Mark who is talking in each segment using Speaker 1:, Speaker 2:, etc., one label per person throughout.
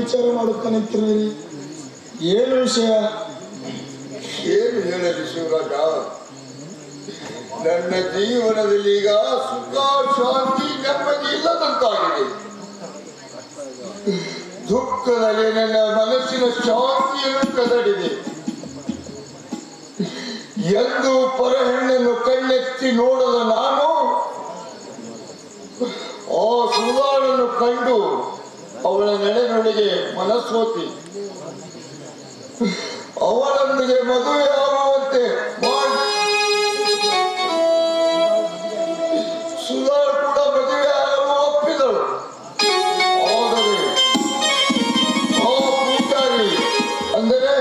Speaker 1: ವಿಚಾರ ಮಾಡುತ್ತಾ ನಿಂತಿರುವಿರಿ? ಏನು ವಿಷಯ?
Speaker 2: ಏನು ಹೇಳಲಿ ಶಿವರಾಜ, ನನ್ನ ಜೀವನದಲ್ಲಿ ಈಗ ಸುಖ ಶಾಂತಿ ನೆಮ್ಮದಿ ಇಲ್ಲದಂತಾಗಿದೆ. ದುಃಖದಲ್ಲಿ ನನ್ನ ಮನಸ್ಸಿನ ಶಾಂತಿಯನ್ನು ಕದಡಿದೆ. ಎಂದು ಪರ ಹೆಣ್ಣನ್ನು ಕಣ್ಣೆತ್ತಿ ನೋಡದ ನಾನು ಆ ಸುಧಾಳನ್ನು ಕಂಡು ಅವಳ ನಡೆನುಡಿಗೆ ಮನಸ್ಸೋತಿ ಅವಳೊಂದಿಗೆ ಮದುವೆ ಆಗುವಂತೆ ಸುಧಾಳ್ ಕೂಡ ಮದುವೆ ಆಗಲು ಒಪ್ಪಿದಳು. ಆದರೆ ಆ ಪೂಜಾರಿ ಅಂದರೆ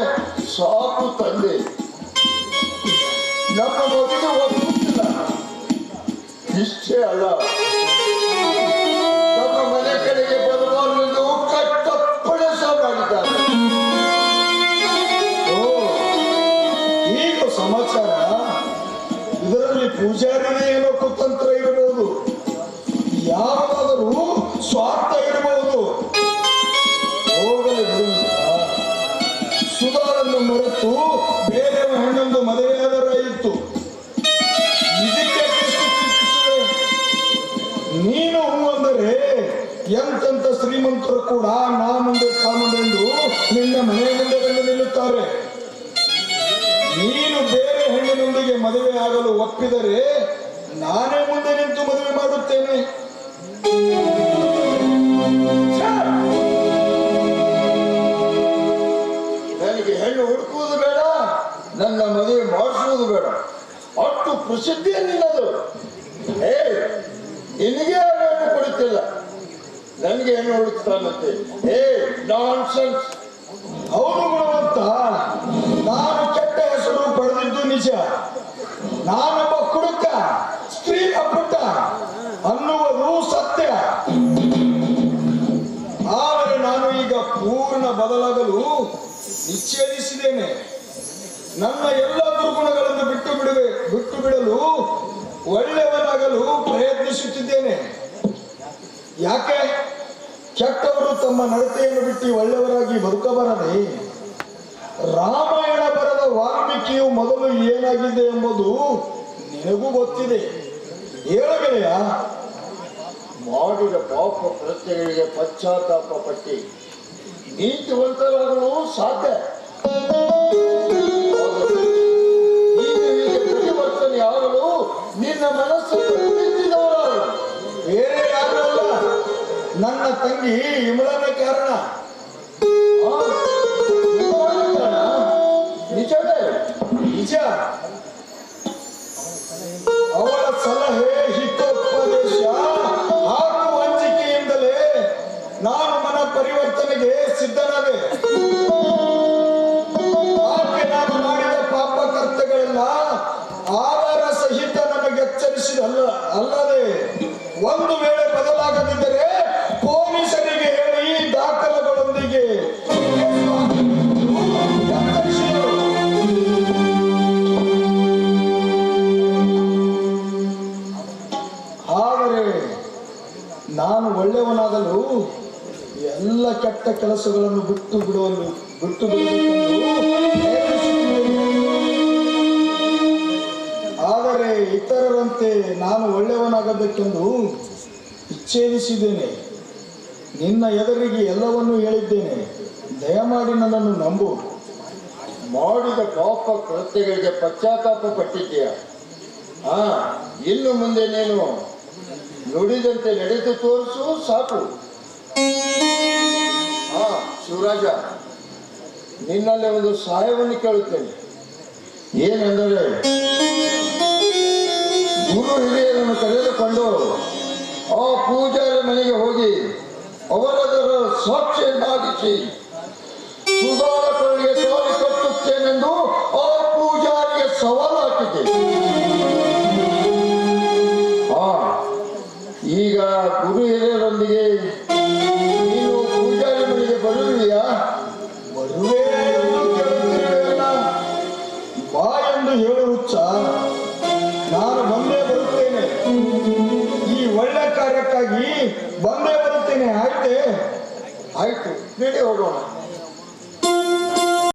Speaker 2: ಸಾಕು ತಂದೆ ನಮ್ಮ ಮದುವೆ ಒಪ್ಪುತ್ತಿಲ್ಲ. ಇಷ್ಟೇ ಅಲ್ಲ, ನಮ್ಮ ಮನೆ ಕಡೆಗೆ ಬರುವವರೆಂದು ಕಟ್ಟಪ್ಪಣೆ ಸಹ ಮಾಡಿದ್ದಾರೆ.
Speaker 1: ಈಗ ಸಮಾಚಾರ. ಇದರಲ್ಲಿ ಪೂಜಾರಿನೇ ಏನೋ ಕುತಂತ್ರ ಇರಬಹುದು, ಯಾವುದಾದರೂ ಸ್ವಾರ್ಥ ಇರಬಹುದು. ಹೋಗಲಿ ಬಿಡುವುದಿಲ್ಲ. ಸುಧಾರನ್ನು ಮರೆತು ಬೇರೆ ಹೆಣ್ಣೊಂದು ಮದುವೆಯಾದರಾಯಿತು. ಇದಕ್ಕೆ ಚಿಂತಿಸುವೆ? ನೀನು ಅಂದರೆ ಎಂತೆಂಥ ಶ್ರೀಮಂತರು ಕೂಡ ನಾ ಮುಂದೆ ತಾಮುಂದೆಂದು ನಿನ್ನ ಮನೆಯ ಮುಂದೆ ಬಂದು ನಿಲ್ಲುತ್ತಾರೆ. ನೀನು ಬೇರೆ ಹೆಣ್ಣಿನೊಂದಿಗೆ ಮದುವೆ ಆಗಲು ಒಪ್ಪಿದರೆ ನಾನೇ ಮುಂದೆ ನಿಂತು ಮದುವೆ ಮಾಡುತ್ತೇನೆ.
Speaker 2: ನನಗೆ ಹೆಣ್ಣು ಹುಡುಕುವುದು ಬೇಡ, ನನ್ನ ಮದುವೆ ಮಾಡಿಸುವುದು ಬೇಡ. ಅಷ್ಟು ಪ್ರಸಿದ್ಧಿ ನಿನ್ನದು. ನಿನಗೆ ಹೆಣ್ಣು ಕೊಡುತ್ತಿಲ್ಲ, ನನಗೆ ಹೆಣ್ಣು ಹುಡುಕ್ತಾನಂತೆ. ನಾನ್ಸೆನ್ಸ್.
Speaker 1: ಹೌದು ಗುಣವಂತ, ನಾನು ಕೆಟ್ಟ ಹೆಸರು ಪಡೆದಿದ್ದು ನಿಜ. ನಾನೊಬ್ಬ ಕುಡುಕ, ಸ್ತ್ರೀ ಅಪ್ಪುಟ್ಟ ಅನ್ನುವುದು ಸತ್ಯ. ಆದರೆ ನಾನು ಈಗ ಪೂರ್ಣ ಬದಲಾಗಲು ನಿಶ್ಚಯಿಸಿದ್ದೇನೆ. ನನ್ನ ಎಲ್ಲ ದುರ್ಗುಣಗಳನ್ನು ಬಿಟ್ಟು ಬಿಡಲು ಒಳ್ಳೆಯವನಾಗಲು ಪ್ರಯತ್ನಿಸುತ್ತಿದ್ದೇನೆ. ಯಾಕೆ? ಕೆಟ್ಟವರು ತಮ್ಮ ನಡತೆಯನ್ನು ಬಿಟ್ಟು ಒಳ್ಳೆಯವರಾಗಿ ಬದುಕಬಾರದೆ? ರಾಮಾಯಣ ಬರೆದ ವಾಲ್ಮೀಕಿಯು ಮೊದಲು ಏನಾಗಿದೆ ಎಂಬುದು ನಿನಗೂ ಗೊತ್ತಿದೆ. ಹೇಳು ಗೆಳೆಯ.
Speaker 2: ಮಾಡಿದ ಪಾಪ ಕೃತ್ಯಗಳಿಗೆ ಪಶ್ಚಾತ್ತಾಪ ಪಟ್ಟಿ ನೀತಿವಂತರಾಗಲು ಸಾಧ್ಯ. ಪರಿವರ್ತನೆ ಆಗಲು ನಿನ್ನ ಮನಸ್ಸನ್ನು ಬಿಚ್ಚಿದವರು
Speaker 1: ಬೇರೆ ಯಾರು ಅಲ್ಲ, ನನ್ನ ತಂಗಿ ವಿಮಲನ ಕಾರಣ.
Speaker 2: ನಿಜವೇ?
Speaker 1: ನಿಜ. ಅವಳ ಸಲಹೆ, ಹಿತೋಪದೇಶ ಹಾಗೂ ವಂಚಿಕೆಯಿಂದಲೇ ನಾನು ಮನ ಪರಿವರ್ತನೆಗೆ ಸಿದ್ಧನಾದೆ. ಆಕೆ ನಾನು ಮಾಡಿದ ಪಾಪ ಕರ್ತಗಳೆಲ್ಲ ಆಧಾರ ಸಹಿತ ನಮಗೆ ಎಚ್ಚರಿಸಿದಲ್ಲ ಅಲ್ಲದೆ ಒಂದು ವೇಳೆ ಬದಲಾಗದಿದ್ದರೆ ಪೊಲೀಸರಿಗೆ ಹೇಳಿ ದಾಖಲೆಗಳೊಂದಿಗೆ ಆದರೆ ನಾನು ಒಳ್ಳೆಯವನಾಗಲು ಎಲ್ಲ ಕೆಟ್ಟ ಕೆಲಸಗಳನ್ನು ಬಿಟ್ಟು ಬಿಡಬೇಕೆಂದು ಆದರೆ ಇತರರಂತೆ ನಾನು ಒಳ್ಳೆಯವನಾಗಬೇಕೆಂದು ಇಚ್ಛೇದಿಸಿದ್ದೇನೆ. ನಿನ್ನ ಎದುರಿಗೆ ಎಲ್ಲವನ್ನೂ ಹೇಳಿದ್ದೇನೆ. ದಯಮಾಡಿ ನನ್ನನ್ನು ನಂಬು.
Speaker 2: ಮಾಡಿದ ಪಾಪ ಕೃತ್ಯಗಳಿಗೆ ಪಶ್ಚಾತ್ತಾಪ ಪಟ್ಟಿದ್ದೀಯ. ಇನ್ನು ಮುಂದೆ ನೀನು ನುಡಿದಂತೆ ನಡೆದು ತೋರಿಸು ಸಾಕು. ಶಿವರಾಜ, ನಿನ್ನಲ್ಲಿ ಒಂದು ಸಹಾಯವನ್ನು ಕೇಳುತ್ತೇನೆ. ಏನೆಂದರೆ, ಗುರು ಹಿರಿಯರನ್ನು ಕರೆದುಕೊಂಡು ಆ ಪೂಜಾರಿ ಮನೆಗೆ ಹೋಗಿ ಅವರದರ ಸಾಕ್ಷಿಯನ್ನಾಗಿಸಿ ಸುಧಾರಕರಿಗೆ ತೋರಿ ಕಟ್ಟುತ್ತೇನೆಂದು ಆ ಪೂಜಾರಿಗೆ ಸವಾಲು ಹಾಕಿದ್ದೆ. ಈಗ ಗುರು ಹಿರಿಯರೊಂದಿಗೆ ನೀನು ಪೂಜಾರಿ ಮನೆಗೆ ಬರುವಿಯಾ?
Speaker 1: ಬರುವೆ ಬಾ ಎಂದು ಹೇಳು ಹುಚ್ಚ. ನಾನು ಬಂದೇ ಬರುತ್ತೇನೆ. ಈ ಒಳ್ಳೆ ಕಾರ್ಯಕ್ಕಾಗಿ ಬಂದೇ ಬರುತ್ತೇನೆ. ಆಯ್ತೆ?
Speaker 2: ಆಯ್ತು, ನಡೆ ಹೋಗೋಣ.